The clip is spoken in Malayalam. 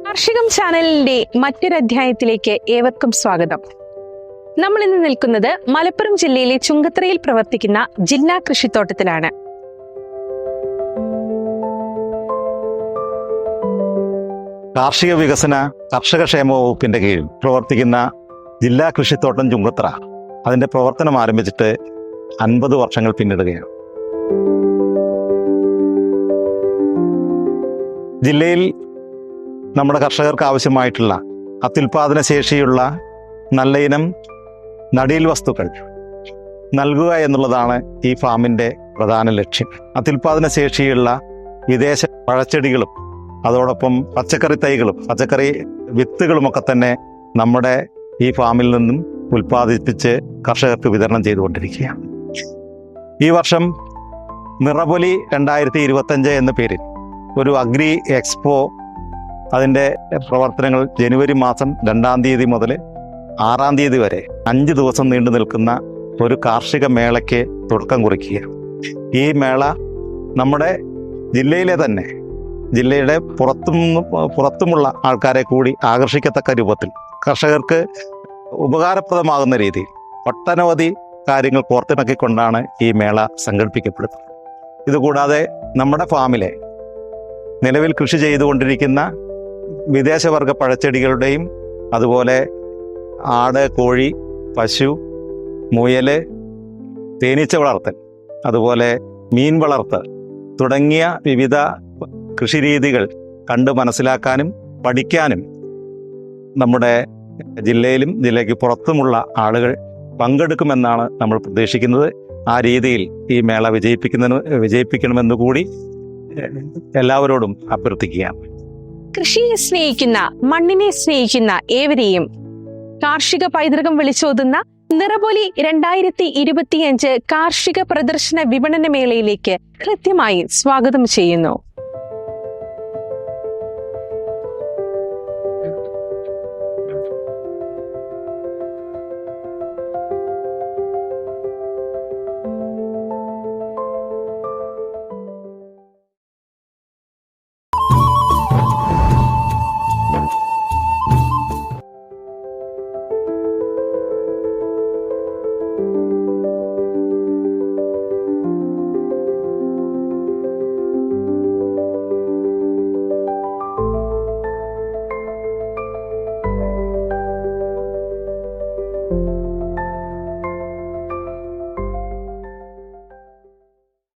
കാർഷികം ചാനലിന്റെ മറ്റൊരധ്യായത്തിലേക്ക് ഏവർക്കും സ്വാഗതം. നമ്മൾ ഇന്ന് നിൽക്കുന്നത് മലപ്പുറം ജില്ലയിലെ ചുങ്കത്തറയിൽ പ്രവർത്തിക്കുന്ന ജില്ലാ കൃഷിത്തോട്ടത്തിലാണ്. കാർഷിക വികസന കർഷകക്ഷേമ വകുപ്പിന്റെ കീഴിൽ പ്രവർത്തിക്കുന്ന ജില്ലാ കൃഷിത്തോട്ടം ചുങ്കത്തറ അതിന്റെ പ്രവർത്തനം ആരംഭിച്ചിട്ട് 50 വർഷങ്ങൾ പിന്നിടുകയാണ്. ജില്ലയിൽ നമ്മുടെ കർഷകർക്ക് ആവശ്യമായിട്ടുള്ള അത്യുൽപാദന ശേഷിയുള്ള നല്ല ഇനം നടീൽ വസ്തുക്കൾ നൽകുക എന്നുള്ളതാണ് ഈ ഫാമിൻ്റെ പ്രധാന ലക്ഷ്യം. അത്യുൽപാദന ശേഷിയുള്ള വിദേശ പഴച്ചെടികളും അതോടൊപ്പം പച്ചക്കറി തൈകളും പച്ചക്കറി വിത്തുകളുമൊക്കെ തന്നെ നമ്മുടെ ഈ ഫാമിൽ നിന്നും ഉൽപ്പാദിപ്പിച്ച് കർഷകർക്ക് വിതരണം ചെയ്തുകൊണ്ടിരിക്കുകയാണ്. ഈ വർഷം നിറപൊലി 2025 എന്ന പേരിൽ ഒരു അഗ്രി എക്സ്പോ അതിൻ്റെ പ്രവർത്തനങ്ങൾ ജനുവരി മാസം 2-ാം തീയതി മുതൽ 6-ാം തീയതി വരെ 5 ദിവസം നീണ്ടു നിൽക്കുന്ന ഒരു കാർഷിക മേളയ്ക്ക് തുടക്കം കുറിക്കുകയാണ്. ഈ മേള നമ്മുടെ ജില്ലയിലെ തന്നെ ജില്ലയുടെ പുറത്തുമുള്ള ആൾക്കാരെ കൂടി ആകർഷിക്കത്തക്ക രൂപത്തിൽ കർഷകർക്ക് ഉപകാരപ്രദമാകുന്ന രീതിയിൽ ഒട്ടനവധി കാര്യങ്ങൾ കോർത്തിണക്കിക്കൊണ്ടാണ് ഈ മേള സംഘടിപ്പിക്കപ്പെടുന്നത്. ഇതുകൂടാതെ നമ്മുടെ ഫാമിലെ നിലവിൽ കൃഷി ചെയ്തുകൊണ്ടിരിക്കുന്ന വിദേശവർഗ പഴച്ചെടികളുടെയും അതുപോലെ ആട്, കോഴി, പശു, മുയൽ, തേനീച്ച വളർത്തൽ, അതുപോലെ മീൻ വളർത്തൽ തുടങ്ങിയ വിവിധ കൃഷിരീതികൾ കണ്ട് മനസ്സിലാക്കാനും പഠിക്കാനും നമ്മുടെ ജില്ലയിലും ജില്ലയ്ക്ക് പുറത്തുമുള്ള ആളുകൾ പങ്കെടുക്കുമെന്നാണ് നമ്മൾ പ്രതീക്ഷിക്കുന്നത്. ആ രീതിയിൽ ഈ മേള വിജയിപ്പിക്കണമെന്ന് കൂടി എല്ലാവരോടും അഭ്യർത്ഥിക്കുകയാണ്. കൃഷിയെ സ്നേഹിക്കുന്ന, മണ്ണിനെ സ്നേഹിക്കുന്ന ഏവരെയും കാർഷിക പൈതൃകം വിളിച്ചോതുന്ന നിറപൊലി 2025 കാർഷിക പ്രദർശന വിപണന മേളയിലേക്ക് കൃത്യമായി സ്വാഗതം ചെയ്യുന്നു.